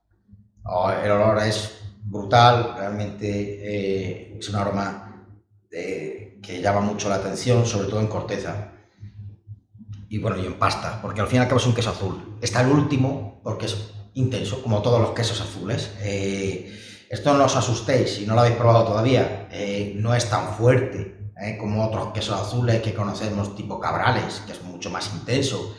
El olor es brutal, realmente es un aroma que llama mucho la atención, sobre todo en corteza. Y bueno, y en pasta, porque al fin y al cabo es un queso azul. Está el último, porque es intenso, como todos los quesos azules. Esto no os asustéis, si no lo habéis probado todavía, no es tan fuerte como otros quesos azules que conocemos, tipo Cabrales, que es mucho más intenso,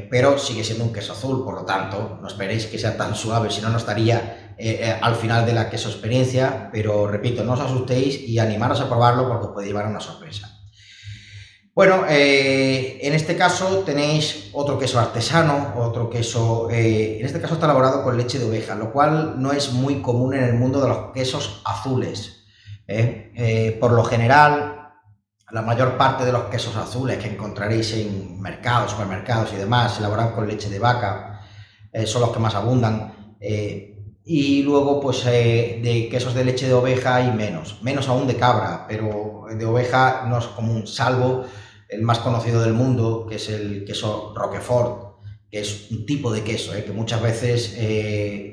pero sigue siendo un queso azul, por lo tanto, no esperéis que sea tan suave, si no, no estaría al final de la queso experiencia, pero repito, no os asustéis y animaros a probarlo porque os puede llevar a una sorpresa. Bueno, en este caso tenéis otro queso artesano, otro queso, en este caso está elaborado con leche de oveja, lo cual no es muy común en el mundo de los quesos azules. Por lo general, la mayor parte de los quesos azules que encontraréis en mercados, supermercados y demás, se elaboran con leche de vaca, son los que más abundan. Y luego, pues, de quesos de leche de oveja hay menos aún de cabra, pero de oveja no es común, salvo el más conocido del mundo, que es el queso Roquefort, que es un tipo de queso, que muchas veces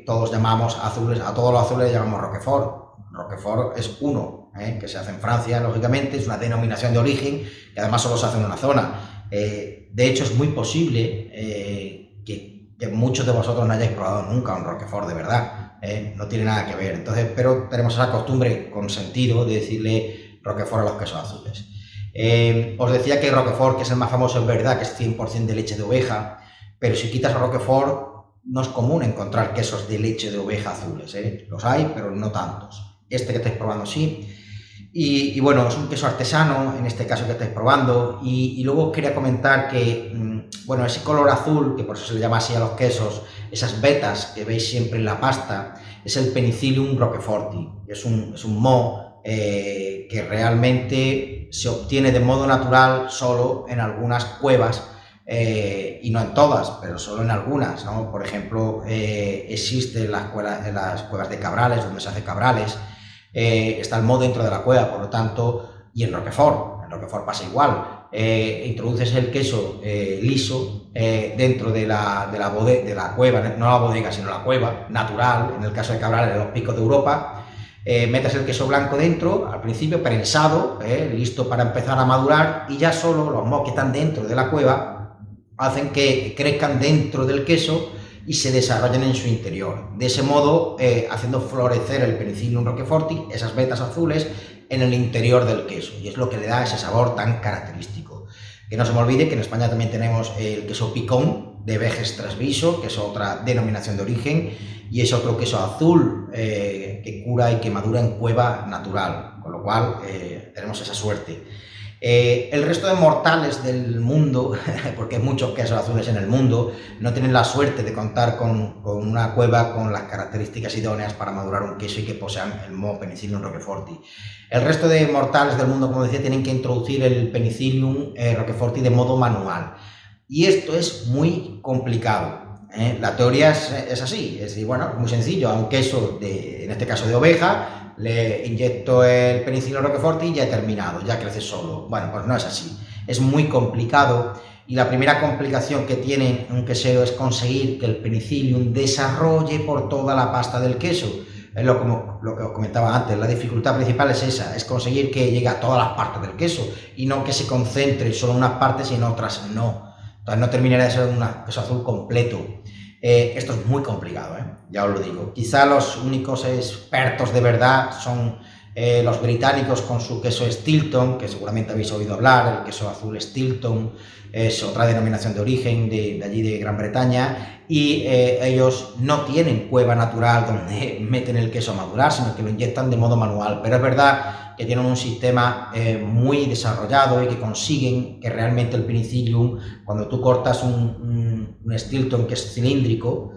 todos llamamos azules, a todos los azules le llamamos Roquefort. Roquefort es uno, que se hace en Francia, lógicamente, es una denominación de origen, que además solo se hace en una zona. De hecho, es muy posible que muchos de vosotros no hayáis probado nunca un Roquefort de verdad, no tiene nada que ver. Entonces, pero tenemos esa costumbre con sentido de decirle Roquefort a los quesos azules. Os decía que Roquefort, que es el más famoso, es verdad que es 100% de leche de oveja, pero si quitas Roquefort, no es común encontrar quesos de leche de oveja azules, los hay, pero no tantos. Este que estáis probando sí. Y bueno, es un queso artesano, en este caso que estáis probando, y luego os quería comentar que, bueno, ese color azul, que por eso se le llama así a los quesos, esas vetas que veis siempre en la pasta, es el Penicillium roqueforti, es un moho que realmente se obtiene de modo natural solo en algunas cuevas, y no en todas, pero solo en algunas, ¿no? Por ejemplo, existen las cuevas de Cabrales, donde se hace Cabrales, está el moho dentro de la cueva, por lo tanto, y en Roquefort pasa igual. Introduces el queso liso dentro de la cueva, no la bodega, sino la cueva natural, en el caso de Cabrales, en los picos de Europa. Metes el queso blanco dentro, al principio prensado, listo para empezar a madurar, y ya solo los mohos que están dentro de la cueva hacen que crezcan dentro del queso y se desarrollen en su interior. De ese modo, haciendo florecer el Penicillium roqueforti, esas vetas azules, en el interior del queso, y es lo que le da ese sabor tan característico. Que no se me olvide que en España también tenemos el queso picón de Veges Trasviso, que es otra denominación de origen, y es otro queso azul que cura y que madura en cueva natural, con lo cual tenemos esa suerte. El resto de mortales del mundo, porque hay muchos quesos azules en el mundo, no tienen la suerte de contar con una cueva con las características idóneas para madurar un queso y que posean el moho Penicillium roqueforti. El resto de mortales del mundo, como decía, tienen que introducir el Penicillium roqueforti de modo manual. Y esto es muy complicado. La teoría es así, es decir, bueno, muy sencillo, a un queso, en este caso de oveja, le inyecto el Penicillium roqueforti y ya he terminado, ya crece solo. Bueno, pues no es así, es muy complicado, y la primera complicación que tiene un quesero es conseguir que el Penicillium desarrolle por toda la pasta del queso. Es lo que os comentaba antes, la dificultad principal es esa, es conseguir que llegue a todas las partes del queso y no que se concentre solo en unas partes y en otras no. Entonces no terminaría de ser un queso azul completo. Esto es muy complicado, ya os lo digo. Quizá los únicos expertos de verdad son los británicos con su queso Stilton, que seguramente habéis oído hablar. El queso azul Stilton es otra denominación de origen de allí de Gran Bretaña, y ellos no tienen cueva natural donde meten el queso a madurar, sino que lo inyectan de modo manual. Pero es verdad que tienen un sistema muy desarrollado y que consiguen que realmente el Penicillium, cuando tú cortas un Stilton que es cilíndrico,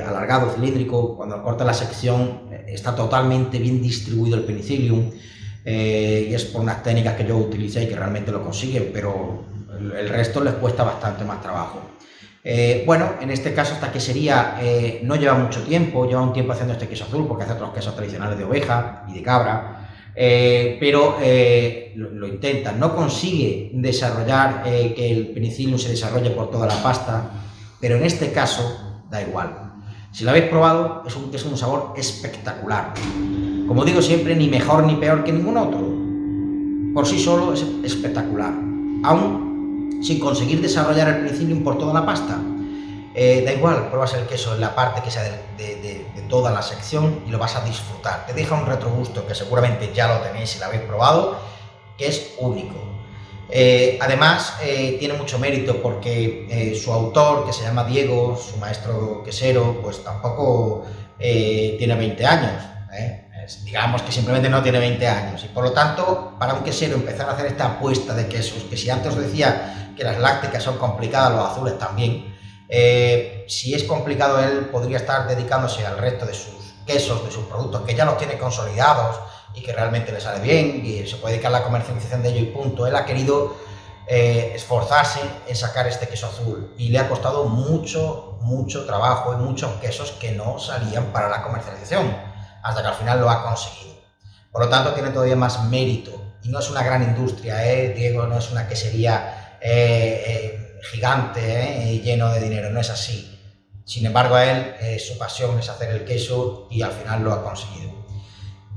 alargado, cilíndrico, cuando cortas la sección está totalmente bien distribuido el Penicillium. y es por unas técnicas que yo utilicé y que realmente lo consiguen, pero el resto les cuesta bastante más trabajo. Bueno, en este caso esta quesería no lleva mucho tiempo, lleva un tiempo haciendo este queso azul porque hace otros quesos tradicionales de oveja y de cabra, pero lo intentan. No consigue desarrollar que el penicillium se desarrolle por toda la pasta, pero en este caso da igual. Si lo habéis probado, es un queso de un sabor espectacular. Como digo siempre, ni mejor ni peor que ningún otro. Por sí solo es espectacular. Aún sin conseguir desarrollar el penicillium por toda la pasta. Da igual, pruebas el queso en la parte que sea de toda la sección y lo vas a disfrutar. Te deja un retrogusto que seguramente ya lo tenéis si lo habéis probado, que es único. Además, tiene mucho mérito porque su autor, que se llama Diego, su maestro quesero, pues tampoco tiene 20 años. Digamos que simplemente no tiene 20 años y por lo tanto, para un quesero empezar a hacer esta apuesta de quesos, que si antes os decía que las lácticas son complicadas, los azules también, si es complicado, él podría estar dedicándose al resto de sus quesos, de sus productos que ya los tiene consolidados y que realmente le sale bien y se puede dedicar a la comercialización de ello y punto. Él ha querido esforzarse en sacar este queso azul y le ha costado mucho trabajo y muchos quesos que no salían para la comercialización, hasta que al final lo ha conseguido. Por lo tanto, tiene todavía más mérito y no es una gran industria, Diego, no es una quesería gigante y lleno de dinero, no es así. Sin embargo, a él su pasión es hacer el queso y al final lo ha conseguido.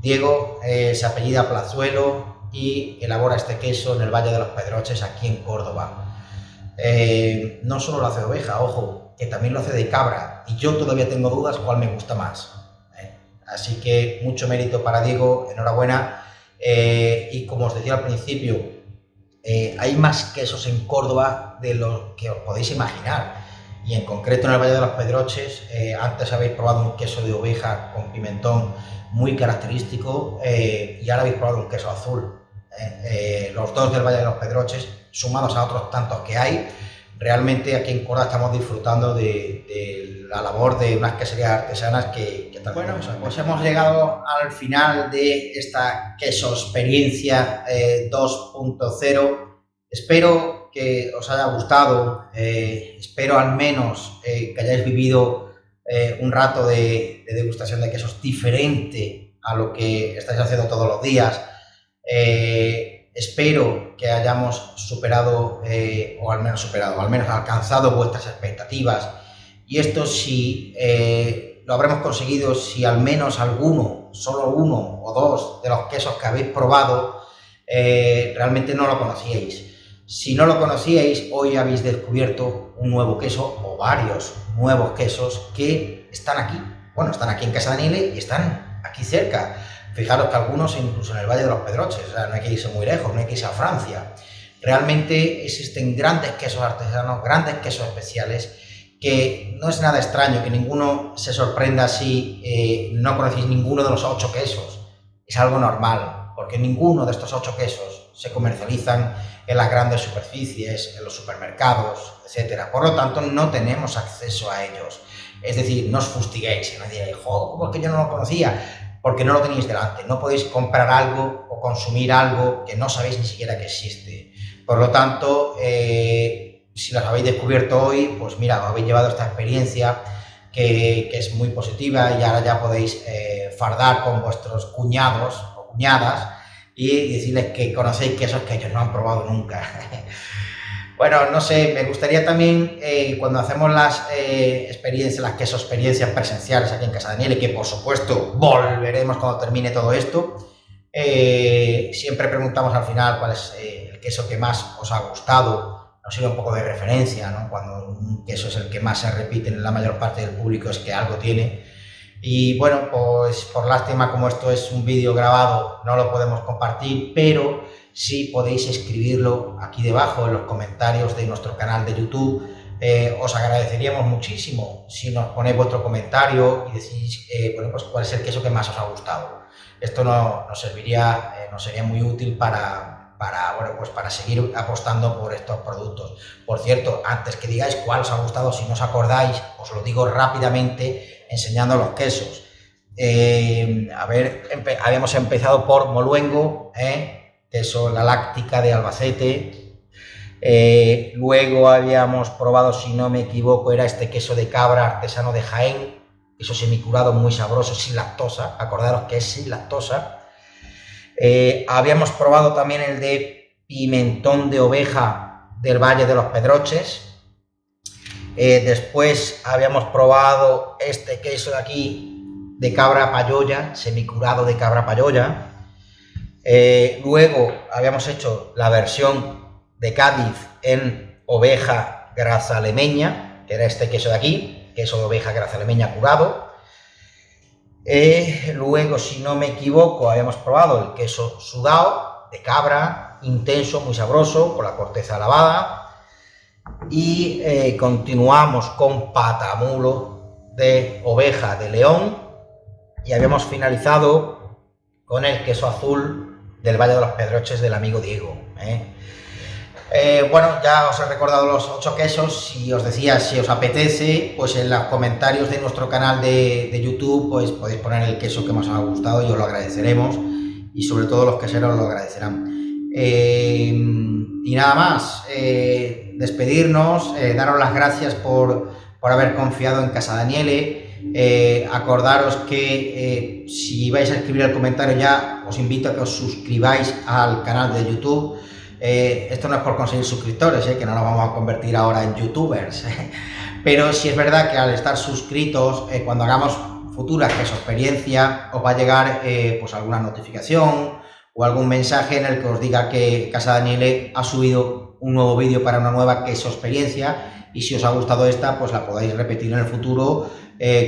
Diego se apellida Plazuelo y elabora este queso en el Valle de los Pedroches, aquí en Córdoba. No solo lo hace de oveja, ojo, que también lo hace de cabra, y yo todavía tengo dudas cuál me gusta más. Así que mucho mérito para Diego, enhorabuena. Y como os decía al principio, hay más quesos en Córdoba de lo que os podéis imaginar. Y en concreto en el Valle de los Pedroches, antes habéis probado un queso de oveja con pimentón muy característico y ahora habéis probado un queso azul. Los dos del Valle de los Pedroches, sumados a otros tantos que hay, realmente aquí en Córdoba estamos disfrutando de la labor de unas queserías artesanas que bueno, pues hemos llegado al final de esta queso experiencia 2.0. Espero que os haya gustado, espero al menos que hayáis vivido un rato de degustación de quesos diferente a lo que estáis haciendo todos los días. Espero que hayamos superado, o al menos alcanzado vuestras expectativas, y esto sí lo habremos conseguido si al menos alguno, solo uno o dos de los quesos que habéis probado realmente no lo conocíais. Si no lo conocíais, hoy habéis descubierto un nuevo queso o varios nuevos quesos que están aquí. Bueno, están aquí en Casa Daniele y están aquí cerca. Fijaros que algunos incluso en el Valle de los Pedroches, o sea, no hay que irse muy lejos, no hay que irse a Francia. Realmente existen grandes quesos artesanos, grandes quesos especiales, que no es nada extraño que ninguno se sorprenda si no conocéis ninguno de los 8 quesos. Es algo normal, porque ninguno de estos 8 quesos se comercializan en las grandes superficies, en los supermercados, etc. Por lo tanto, no tenemos acceso a ellos. Es decir, no os fustiguéis y no digáis, ¿cómo es que yo no lo conocía? Porque no lo tenéis delante. No podéis comprar algo o consumir algo que no sabéis ni siquiera que existe. Por lo tanto, si las habéis descubierto hoy, pues mira, os habéis llevado esta experiencia que es muy positiva y ahora ya podéis fardar con vuestros cuñados o cuñadas y decirles que conocéis quesos que ellos no han probado nunca. Bueno, no sé, me gustaría también cuando hacemos las experiencias, las queso experiencias presenciales aquí en Casa Daniele, que por supuesto volveremos cuando termine todo esto, siempre preguntamos al final cuál es el queso que más os ha gustado, nos sirve un poco de referencia, ¿no? Cuando un queso es el que más se repite en la mayor parte del público es que algo tiene. Y bueno, pues por lástima, como esto es un vídeo grabado, no lo podemos compartir, pero sí podéis escribirlo aquí debajo en los comentarios de nuestro canal de YouTube. Os agradeceríamos muchísimo si nos ponéis vuestro comentario y decís bueno, pues cuál es el queso que más os ha gustado. Esto nos sería muy útil bueno, pues para seguir apostando por estos productos. Por cierto, antes que digáis cuál os ha gustado, si no os acordáis, os lo digo rápidamente enseñando los quesos. Habíamos empezado por Moluengo, queso La Láctica de Albacete. Luego habíamos probado, si no me equivoco, era este queso de cabra artesano de Jaén, queso semicurado muy sabroso, sin lactosa, acordaros que es sin lactosa. Habíamos probado también el de pimentón de oveja del Valle de los Pedroches. Después habíamos probado este queso de aquí de cabra payoya, semicurado de cabra payoya. Luego habíamos hecho la versión de Cádiz en oveja grazalemeña, que era este queso de aquí, queso de oveja grazalemeña curado. Luego, si no me equivoco, habíamos probado el queso sudao de cabra, intenso, muy sabroso, con la corteza lavada. Y continuamos con patamulo de oveja de León y habíamos finalizado con el queso azul del Valle de los Pedroches del amigo Diego. Bueno, ya os he recordado los 8 quesos y os decía, si os apetece, pues en los comentarios de nuestro canal de YouTube pues podéis poner el queso que más os ha gustado y os lo agradeceremos, y sobre todo los queseros lo agradecerán. Y nada más, despedirnos, daros las gracias por haber confiado en Casa Daniele. Acordaros que si vais a escribir el comentario ya, os invito a que os suscribáis al canal de YouTube. Esto no es por conseguir suscriptores, que no nos vamos a convertir ahora en youtubers, pero sí es verdad que al estar suscritos, cuando hagamos futuras quesoexperiencia, os va a llegar pues alguna notificación o algún mensaje en el que os diga que Casa Daniele ha subido un nuevo vídeo para una nueva quesoexperiencia, y si os ha gustado esta, pues la podáis repetir en el futuro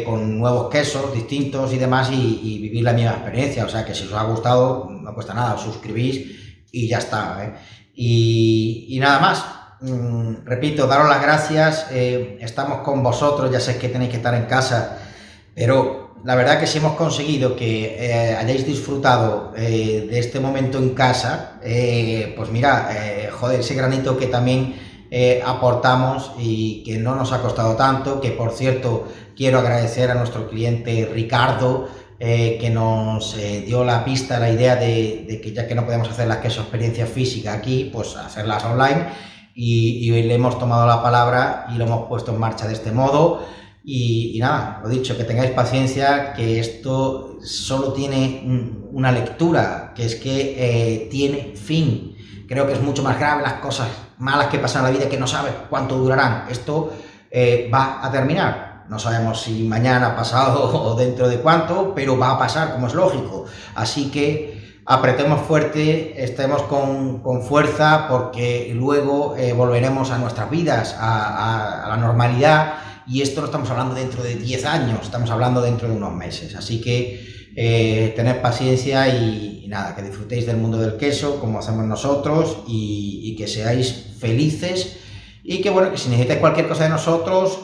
con nuevos quesos distintos y demás, y vivir la misma experiencia. O sea que si os ha gustado, no cuesta nada, os suscribís y ya está. Y nada más, repito, daros las gracias, estamos con vosotros, ya sé que tenéis que estar en casa, pero la verdad que si hemos conseguido que hayáis disfrutado de este momento en casa, pues mira, joder, ese granito que también aportamos y que no nos ha costado tanto, que por cierto quiero agradecer a nuestro cliente Ricardo, que nos dio la pista, la idea de que ya que no podemos hacer las quesoexperiencias físicas aquí, pues hacerlas online, y le hemos tomado la palabra y lo hemos puesto en marcha de este modo. Y nada, lo dicho, que tengáis paciencia, que esto solo tiene una lectura, que es que tiene fin. Creo que es mucho más grave las cosas malas que pasan en la vida, que no sabes cuánto durarán. Esto va a terminar. No sabemos si mañana, pasado o dentro de cuánto, pero va a pasar, como es lógico. Así que apretemos fuerte, estemos con fuerza, porque luego volveremos a nuestras vidas, a la normalidad. Y esto no estamos hablando dentro de 10 años, estamos hablando dentro de unos meses. Así que tened paciencia y nada, que disfrutéis del mundo del queso como hacemos nosotros, y que seáis felices. Y que bueno, que si necesitáis cualquier cosa de nosotros,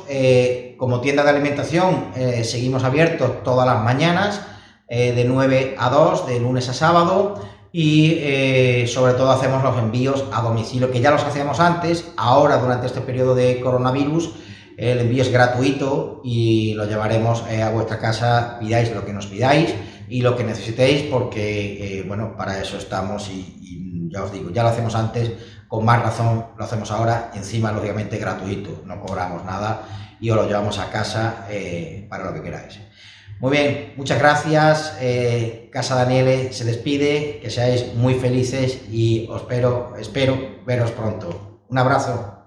como tienda de alimentación, seguimos abiertos todas las mañanas, de 9 a 2, de lunes a sábado. Y sobre todo hacemos los envíos a domicilio, que ya los hacíamos antes. Ahora, durante este periodo de coronavirus, el envío es gratuito y lo llevaremos a vuestra casa, pidáis lo que nos pidáis y lo que necesitéis, porque bueno, para eso estamos. Y ya os digo, ya lo hacemos antes, con más razón lo hacemos ahora, y encima lógicamente gratuito, no cobramos nada y os lo llevamos a casa para lo que queráis. Muy bien, muchas gracias. Casa Daniele se despide, que seáis muy felices y os espero veros pronto. Un abrazo.